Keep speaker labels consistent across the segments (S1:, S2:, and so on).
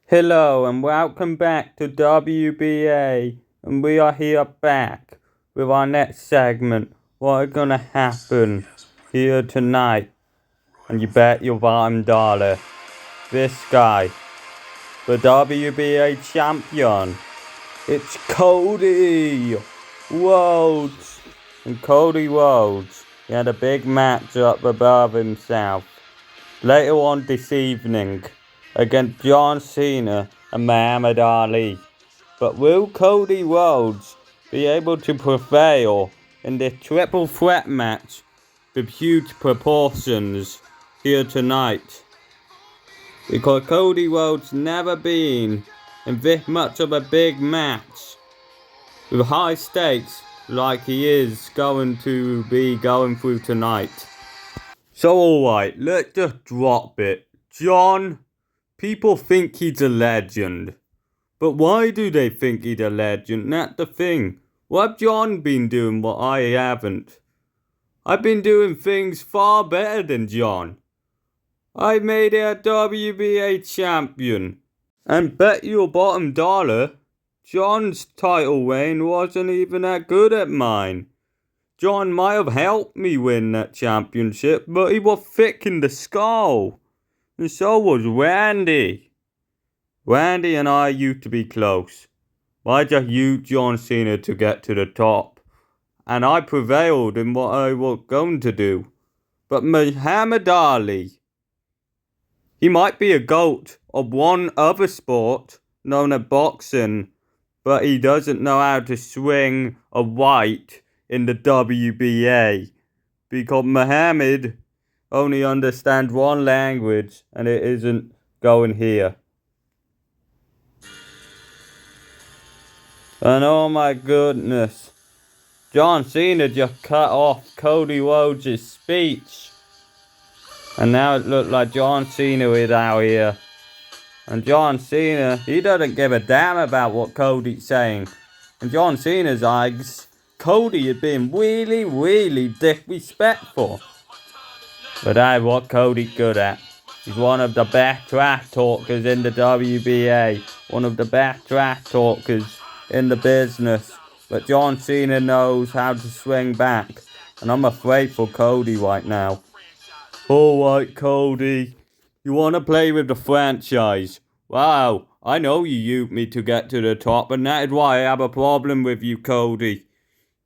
S1: Hello and welcome back to WBA, and we are here back with our next segment. What is gonna happen here tonight? And you bet your bottom dollar, this guy, the WBA champion, it's Cody Rhodes. And Cody Rhodes, he had a big match up above himself later on this evening against John Cena and Muhammad Ali. But will Cody Rhodes be able to prevail in this triple threat match with huge proportions here tonight? Because Cody Rhodes never been in this much of a big match with high stakes like he is going to be going through tonight. So alright, let's just drop it. John, people think he's a legend. But why do they think he's a legend? That's the thing. What have John been doing what I haven't? I've been doing things far better than John. I made it a WBA champion. And bet your bottom dollar, John's title reign wasn't even that good at mine. John might have helped me win that championship, but he was thick in the skull. And so was Randy. Randy and I used to be close. I just used John Cena to get to the top. And I prevailed in what I was going to do. But Muhammad Ali, he might be a GOAT of one other sport known as boxing, but he doesn't know how to swing a right in the WBA. Because Muhammad only understands one language, and it isn't going here. And oh my goodness, John Cena just cut off Cody Rhodes' speech. And now it looks like John Cena is out here. And John Cena, he doesn't give a damn about what Cody's saying. In John Cena's eyes, Cody is being really disrespectful. But that's what Cody's good at. He's one of the best trash talkers in the WBA. One of the best trash talkers in the business. But John Cena knows how to swing back. And I'm afraid for Cody right now. Alright, Cody. You want to play with the franchise? Wow, I know you used me to get to the top, and that is why I have a problem with you, Cody.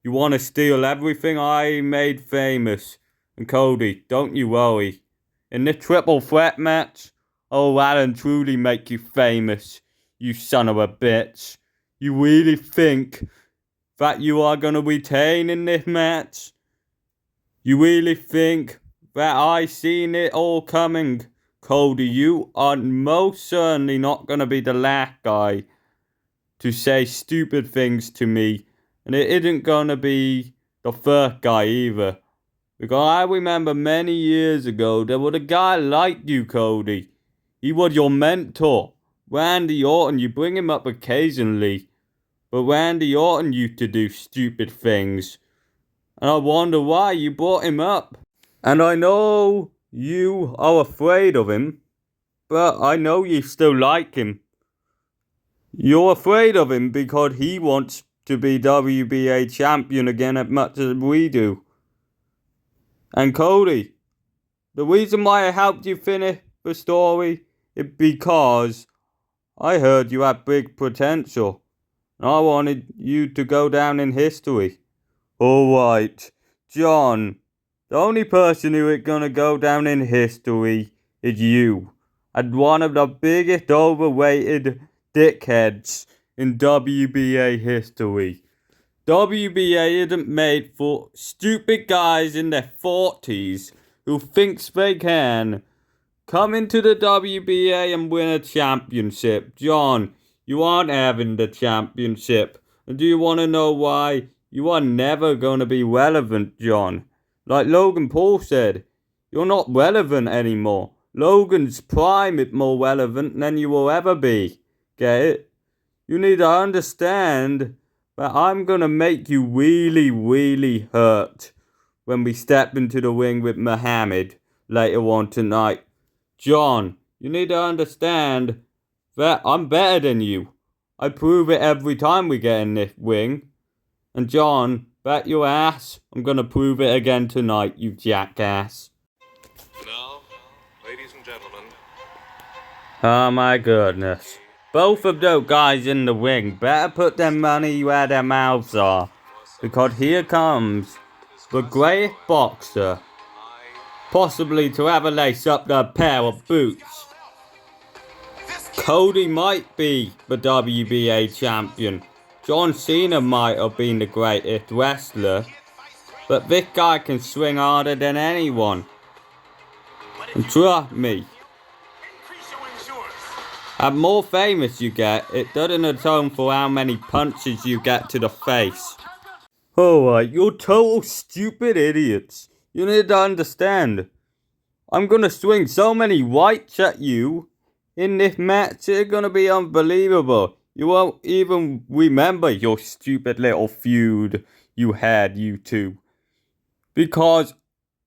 S1: You want to steal everything I made famous. And Cody, don't you worry. In this triple threat match, I'll well and truly make you famous, you son of a bitch. You really think that you are going to retain in this match? You really think that I seen it all coming? Cody, you are most certainly not going to be the last guy to say stupid things to me. And it isn't going to be the first guy either. Because I remember many years ago, there was a guy like you, Cody. He was your mentor. Randy Orton, you bring him up occasionally. But Randy Orton used to do stupid things. And I wonder why you brought him up. And I know you are afraid of him. But I know you still like him. You're afraid of him because he wants to be WBA champion again as much as we do. And Cody, the reason why I helped you finish the story is because I heard you had big potential. And I wanted you to go down in history. Alright, John, the only person who is going to go down in history is you. And one of the biggest overrated dickheads in WBA history. WBA isn't made for stupid guys in their 40s who thinks they can come into the WBA and win a championship. John, you aren't having the championship. And do you want to know why? You are never going to be relevant, John. Like Logan Paul said, you're not relevant anymore. Logan's prime is more relevant than you will ever be. Get it? You need to understand that I'm going to make you really hurt when we step into the ring with Muhammad later on tonight. John, you need to understand I'm better than you. I prove it every time we get in this ring. And John, bet your ass, I'm gonna prove it again tonight, you jackass.
S2: Now, ladies and gentlemen.
S1: Oh my goodness. Both of those guys in the ring better put their money where their mouths are. Because here comes the greatest boxer possibly to ever lace up their pair of boots. Cody might be the WBA champion. John Cena might have been the greatest wrestler. But this guy can swing harder than anyone. And trust me, the more famous you get, it doesn't atone for how many punches you get to the face. Alright, you're total stupid idiots. You need to understand. I'm gonna swing so many whites at you in this match, it's gonna be unbelievable. You won't even remember your stupid little feud you had, you two. Because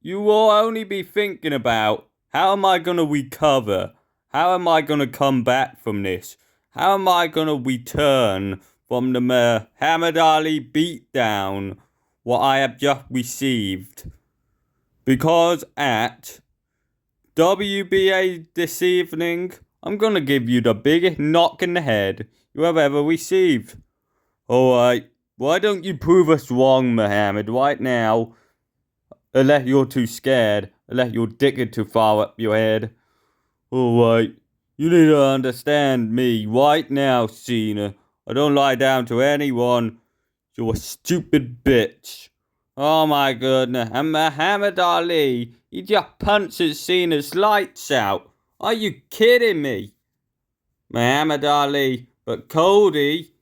S1: you will only be thinking about, how am I gonna recover? How am I gonna come back from this? How am I gonna return from the Muhammad Ali beatdown what I have just received? Because at WBA this evening, I'm gonna give you the biggest knock in the head you have ever received. Alright, why don't you prove us wrong, Muhammad, right now? Unless you're too scared, unless you're digging too far up your head. Alright, you need to understand me right now, Cena. I don't lie down to anyone. You're a stupid bitch. Oh my goodness, and Muhammad Ali, he just punches Cena's lights out. Are you kidding me? Muhammad Ali, but Cody,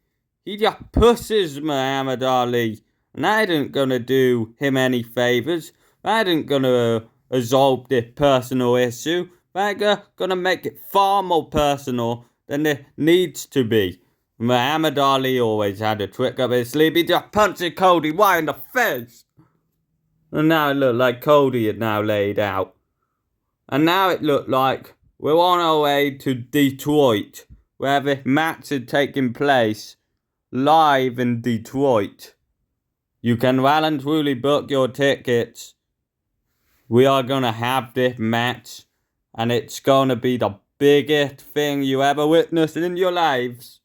S1: he just pushes Muhammad Ali. And that ain't gonna do him any favors. That ain't gonna resolve this personal issue. That's gonna make it far more personal than it needs to be. Muhammad Ali always had a trick up his sleeve. He just punched Cody right in the face. And now it looked like Cody had now laid out. And now it looked like we're on our way to Detroit, where this match had taken place live in Detroit. You can well and truly book your tickets. We are going to have this match, and it's going to be the biggest thing you ever witnessed in your lives.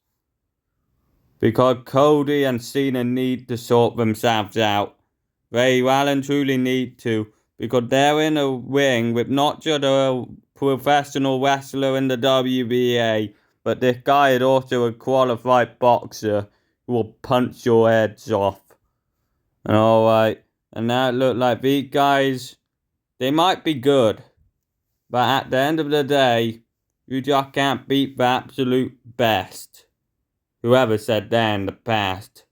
S1: Because Cody and Cena need to sort themselves out. They well and truly need to. Because they're in a ring with not just a professional wrestler in the WBA, but this guy is also a qualified boxer who will punch your heads off. Alright, and now it looks like these guys, they might be good. But at the end of the day, you just can't beat the absolute best. Whoever said that in the past.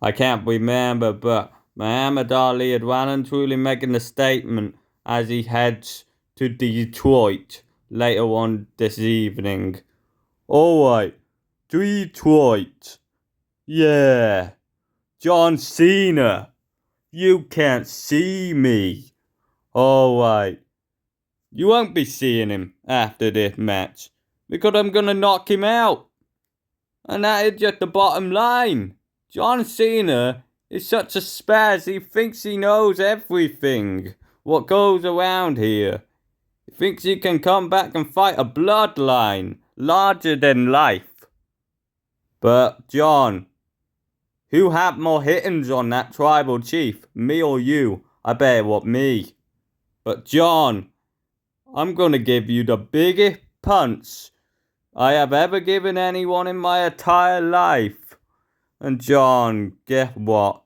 S1: I can't remember, but Muhammad Ali had well and truly making a statement as he heads to Detroit later on this evening. Alright, Detroit. Yeah. John Cena. You can't see me. Alright. You won't be seeing him after this match. Because I'm gonna knock him out. And that is just the bottom line. John Cena is such a spaz, he thinks he knows everything. What goes around here. He thinks he can come back and fight a bloodline larger than life. But John, who had more hit-ins on that tribal chief? Me or you? I bet it was me. But John, I'm gonna give you the biggest punch I have ever given anyone in my entire life. And John, guess what?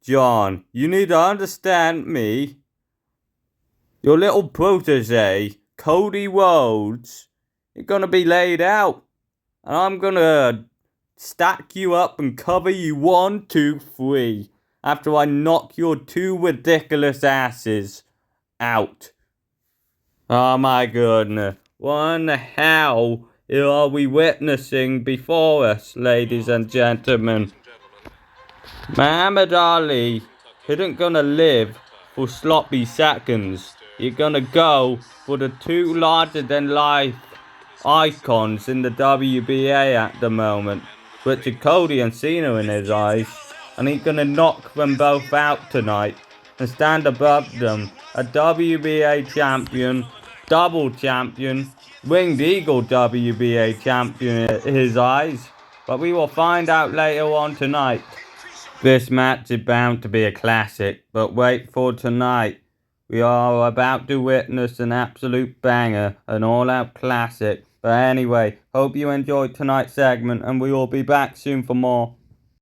S1: John, you need to understand me. Your little protege, Cody Rhodes, is gonna be laid out. And I'm gonna stack you up and cover you 1, 2, 3 after I knock your two ridiculous asses out. Oh my goodness. What in the hell are we witnessing before us, ladies and gentlemen? Muhammad Ali isn't gonna live for sloppy seconds. You're gonna go for the two larger than life icons in the WBA at the moment, which are Cody and Cena in his eyes, and he's gonna knock them both out tonight and stand above them. A WBA champion, double champion, winged eagle WBA champion in his eyes, but we will find out later on tonight. This match is bound to be a classic, but wait for tonight. We are about to witness an absolute banger, an all-out classic. But anyway, hope you enjoyed tonight's segment, and we will be back soon for more.